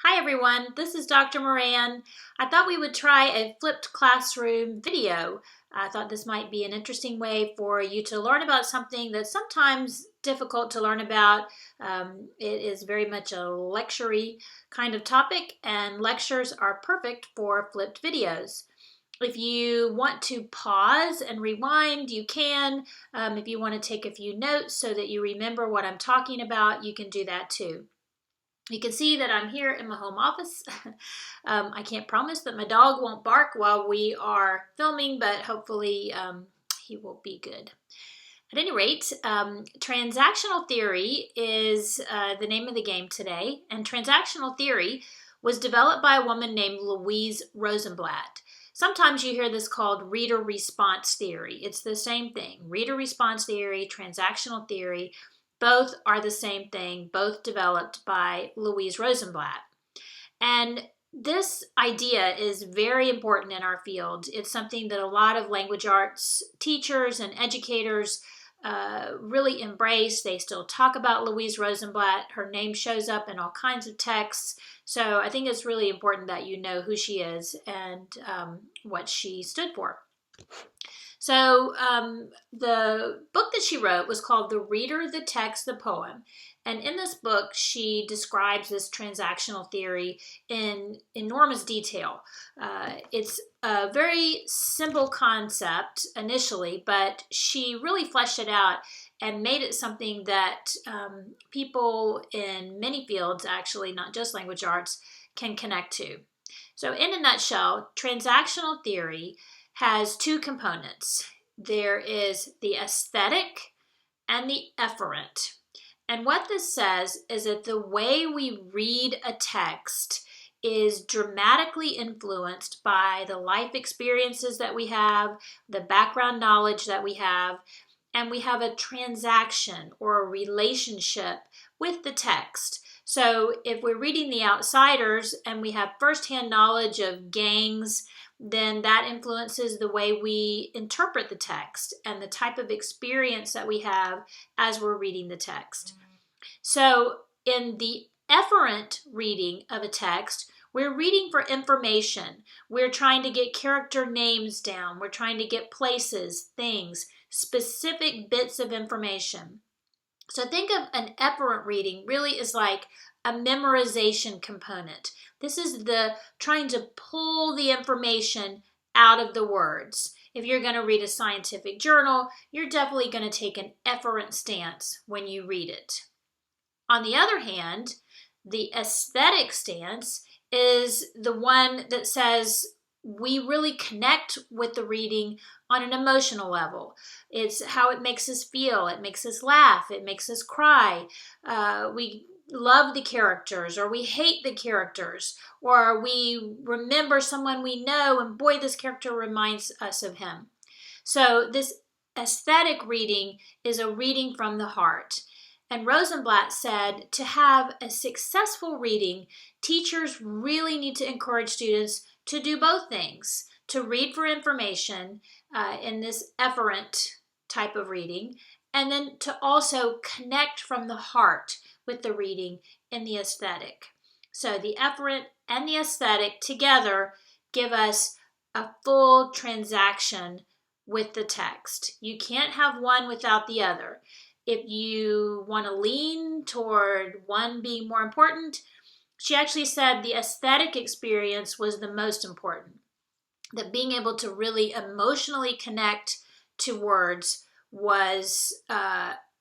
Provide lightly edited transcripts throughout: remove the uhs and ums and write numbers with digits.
Hi everyone, this is Dr. Moran. I thought we would try a flipped classroom video. I thought this might be an interesting way for you to learn about something that's sometimes difficult to learn about. It is very much a lecture-y kind of topic, and lectures are perfect for flipped videos. If you want to pause and rewind, you can. If you want to take a few notes so that you remember what I'm talking about, you can do that too. You can see that I'm here in my home office. I can't promise that my dog won't bark while we are filming, but hopefully he will be good. At any rate, transactional theory is the name of the game today, and transactional theory was developed by a woman named Louise Rosenblatt. Sometimes you hear this called reader response theory. It's the same thing. Reader response theory, transactional theory, both are the same thing, both developed by Louise Rosenblatt. And this idea is very important in our field. It's something that a lot of language arts teachers and educators really embrace. They still talk about Louise Rosenblatt. Her name shows up in all kinds of texts. So I think it's really important that you know who she is and what she stood for. So the book that she wrote was called The Reader, the Text, the Poem. And in this book, she describes this transactional theory in enormous detail. It's a very simple concept initially, but she really fleshed it out and made it something that people in many fields, actually, not just language arts, can connect to. So in a nutshell, transactional theory has two components. There is the aesthetic and the efferent. And what this says is that the way we read a text is dramatically influenced by the life experiences that we have, the background knowledge that we have, and we have a transaction or a relationship with the text. So if we're reading The Outsiders and we have firsthand knowledge of gangs, then that influences the way we interpret the text and the type of experience that we have as we're reading the text. So in the efferent reading of a text, we're reading for information. We're trying to get character names down. We're trying to get places, things, specific bits of information. So think of an efferent reading really is like a memorization component. This is the trying to pull the information out of the words. If you're going to read a scientific journal, you're definitely going to take an efferent stance when you read it. On the other hand, the aesthetic stance is the one that says we really connect with the reading on an emotional level. It's how it makes us feel. It makes us laugh. It makes us cry. We love the characters, or we hate the characters, or we remember someone we know, and boy, this character reminds us of him. So this aesthetic reading is a reading from the heart. And Rosenblatt said to have a successful reading, teachers really need to encourage students to do both things, to read for information in this efferent type of reading, and then to also connect from the heart with the reading in the aesthetic. So the efferent and the aesthetic together give us a full transaction with the text. You can't have one without the other. If you want to lean toward one being more important, she actually said the aesthetic experience was the most important. That being able to really emotionally connect to words was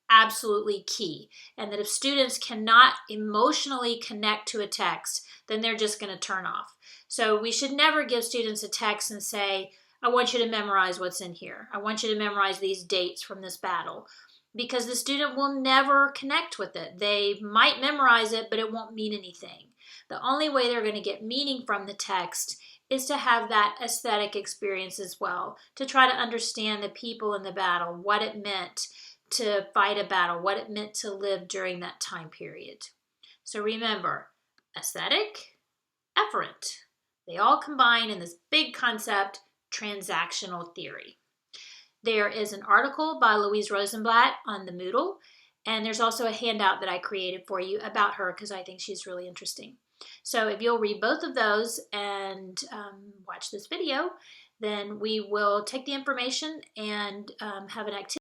absolutely key. And that if students cannot emotionally connect to a text, then they're just going to turn off. So we should never give students a text and say, I want you to memorize what's in here. I want you to memorize these dates from this battle. Because the student will never connect with it. They might memorize it, but it won't mean anything. The only way they're going to get meaning from the text is to have that aesthetic experience as well, to try to understand the people in the battle, what it meant to fight a battle, what it meant to live during that time period. So remember, aesthetic, efferent. They all combine in this big concept, transactional theory. There is an article by Louise Rosenblatt on the Moodle, And there's also a handout that I created for you about her because I think she's really interesting. So if you'll read both of those and watch this video, then we will take the information and have an activity